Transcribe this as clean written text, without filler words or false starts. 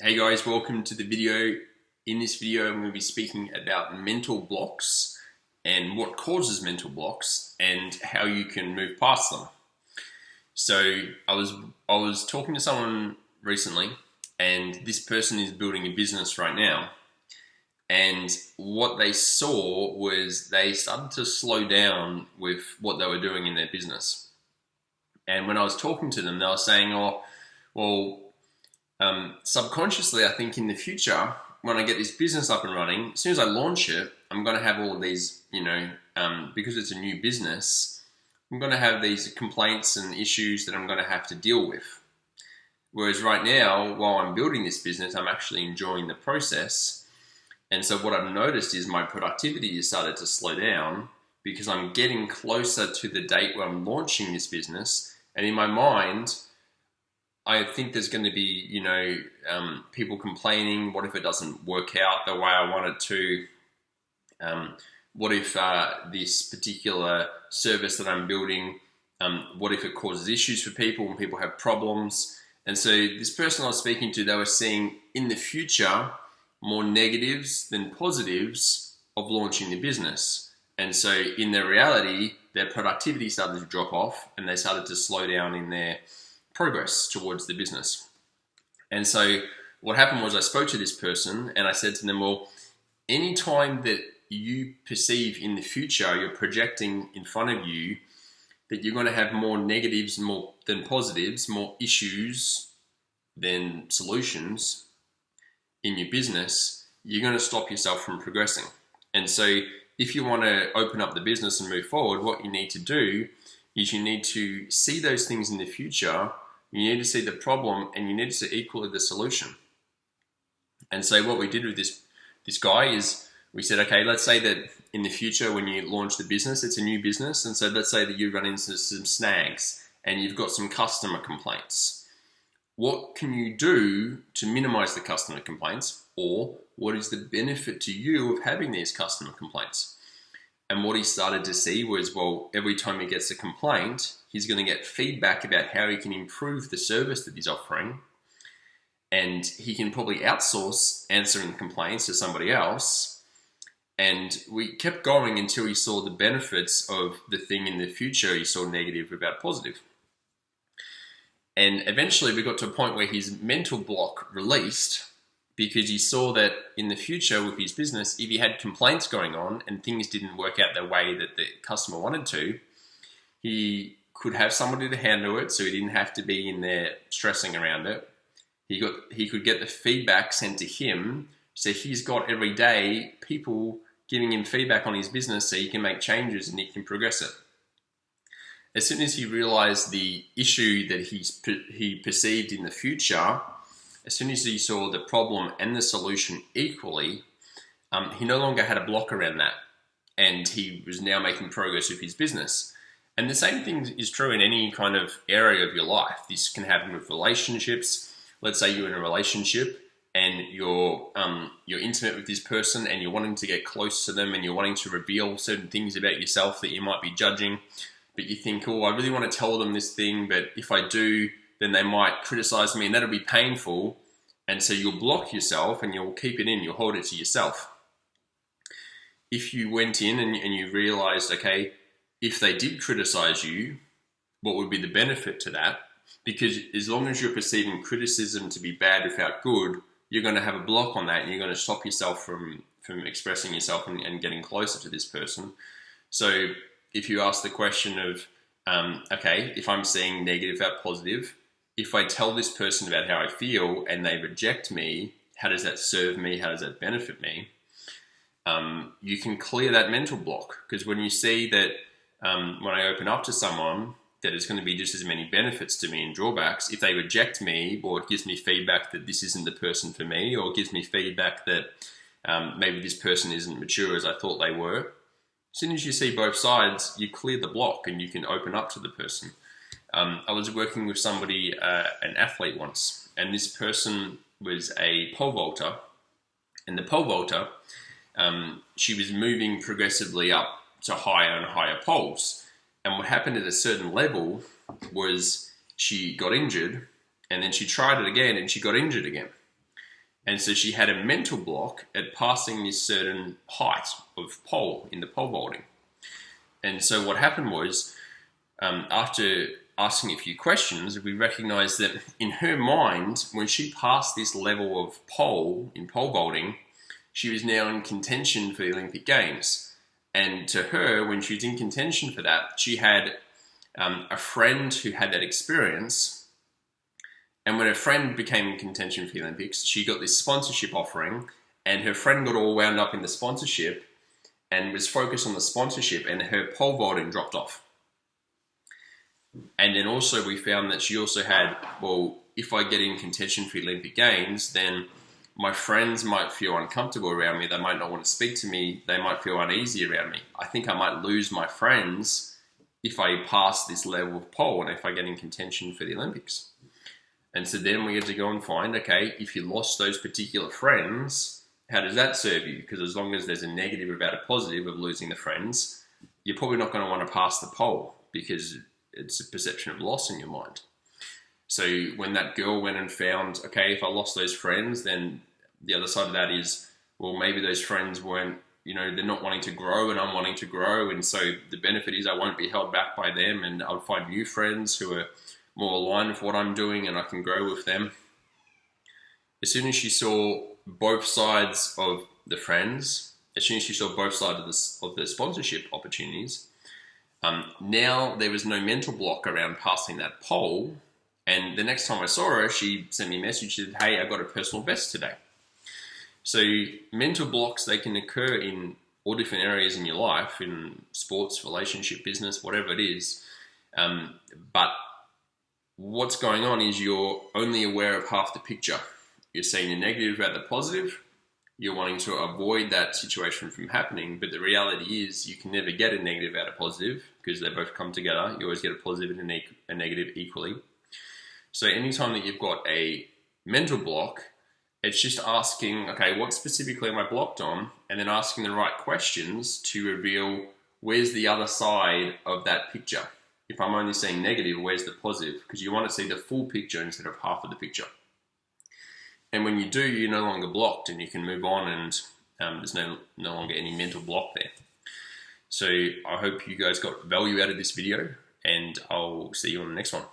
Hey guys, welcome to the video. In this video, I'm going to be speaking about mental blocks and what causes mental blocks and how you can move past them. So I was talking to someone recently, and this person is building a business right now. And what they saw was they started to slow down with what they were doing in their business. And when I was talking to them, they were saying, subconsciously, I think in the future, when I get this business up and running, as soon as I launch it, I'm going to have all of these, because it's a new business, I'm going to have these complaints and issues that I'm going to have to deal with. Whereas right now, while I'm building this business, I'm actually enjoying the process. And so what I've noticed is my productivity has started to slow down because I'm getting closer to the date where I'm launching this business. And in my mind, I think there's going to be, people complaining. What if it doesn't work out the way I want it to? What if this particular service that I'm building, what if it causes issues for people and people have problems? And so this person I was speaking to, they were seeing in the future more negatives than positives of launching the business. And so in their reality, their productivity started to drop off and they started to slow down in their progress towards the business. And so what happened was I spoke to this person and I said to them, well, anytime that you perceive in the future, you're projecting in front of you that you're going to have more negatives more than positives, more issues than solutions in your business, you're going to stop yourself from progressing. And so if you want to open up the business and move forward, what you need to do is you need to see those things in the future, you need to see the problem, and you need to see equally the solution. And so what we did with this guy is we said, okay, let's say that in the future when you launch the business, it's a new business, and so let's say that you run into some snags and you've got some customer complaints. What can you do to minimize the customer complaints, or what is the benefit to you of having these customer complaints? And what he started to see was, well, every time he gets a complaint, he's going to get feedback about how he can improve the service that he's offering. And he can probably outsource answering complaints to somebody else. And we kept going until he saw the benefits of the thing in the future. He saw negative about positive. And eventually we got to a point where his mental block released, because he saw that in the future with his business, if he had complaints going on and things didn't work out the way that the customer wanted to, he could have somebody to handle it, so he didn't have to be in there stressing around it. He could get the feedback sent to him, so he's got every day people giving him feedback on his business so he can make changes and he can progress it. As soon as he realized the issue that he perceived in the future, as soon as he saw the problem and the solution equally, he no longer had a block around that, and he was now making progress with his business. And the same thing is true in any kind of area of your life. This can happen with relationships. Let's say you're in a relationship and you're intimate with this person and you're wanting to get close to them and you're wanting to reveal certain things about yourself that you might be judging, but you think, oh, I really want to tell them this thing, but if I do, then they might criticize me and that'll be painful. And so you'll block yourself and you'll keep it in, you'll hold it to yourself. If you went in and you realized, okay, if they did criticize you, what would be the benefit to that? Because as long as you're perceiving criticism to be bad without good, you're going to have a block on that and you're going to stop yourself from expressing yourself and getting closer to this person. So if you ask the question of, okay, if I'm seeing negative about positive, if I tell this person about how I feel and they reject me, how does that serve me? How does that benefit me? You can clear that mental block, because when you see that when I open up to someone, that there's going to be just as many benefits to me and drawbacks. If they reject me, or it gives me feedback that this isn't the person for me, or it gives me feedback that maybe this person isn't mature as I thought they were. As soon as you see both sides, you clear the block and you can open up to the person. I was working with somebody, an athlete once, and this person was a pole vaulter. And the pole vaulter, she was moving progressively up to higher and higher poles. And what happened at a certain level was she got injured, and then she tried it again and she got injured again. And so she had a mental block at passing this certain height of pole in the pole vaulting. And so what happened was, after asking a few questions, we recognized that in her mind, when she passed this level of pole in pole vaulting, she was now in contention for the Olympic Games. And to her, when she was in contention for that, she had a friend who had that experience. And when her friend became in contention for the Olympics, she got this sponsorship offering, and her friend got all wound up in the sponsorship and was focused on the sponsorship, and her pole vaulting dropped off. And then also we found that she also had, well, if I get in contention for the Olympic Games, then my friends might feel uncomfortable around me. They might not want to speak to me. They might feel uneasy around me. I think I might lose my friends if I pass this level of pole and if I get in contention for the Olympics. And so then we had to go and find, okay, if you lost those particular friends, how does that serve you? Because as long as there's a negative about a positive of losing the friends, you're probably not going to want to pass the pole because it's a perception of loss in your mind. So when that girl went and found, okay, if I lost those friends, then the other side of that is, well, maybe those friends weren't, they're not wanting to grow and I'm wanting to grow. And so the benefit is I won't be held back by them, and I'll find new friends who are more aligned with what I'm doing and I can grow with them. As soon as she saw both sides of the friends, as soon as she saw both sides of the sponsorship opportunities, now there was no mental block around passing that pole. And the next time I saw her, she sent me a message, she said, hey, I got a personal best today. So mental blocks, they can occur in all different areas in your life, in sports, relationship, business, whatever it is. But what's going on is you're only aware of half the picture. You're seeing the negative about the positive. You're wanting to avoid that situation from happening. But the reality is you can never get a negative out of positive because they both come together. You always get a positive and a negative equally. So anytime that you've got a mental block, it's just asking, okay, what specifically am I blocked on? And then asking the right questions to reveal where's the other side of that picture. If I'm only seeing negative, where's the positive? Because you want to see the full picture instead of half of the picture. And when you do, you're no longer blocked and you can move on, and there's no longer any mental block there. So I hope you guys got value out of this video, and I'll see you on the next one.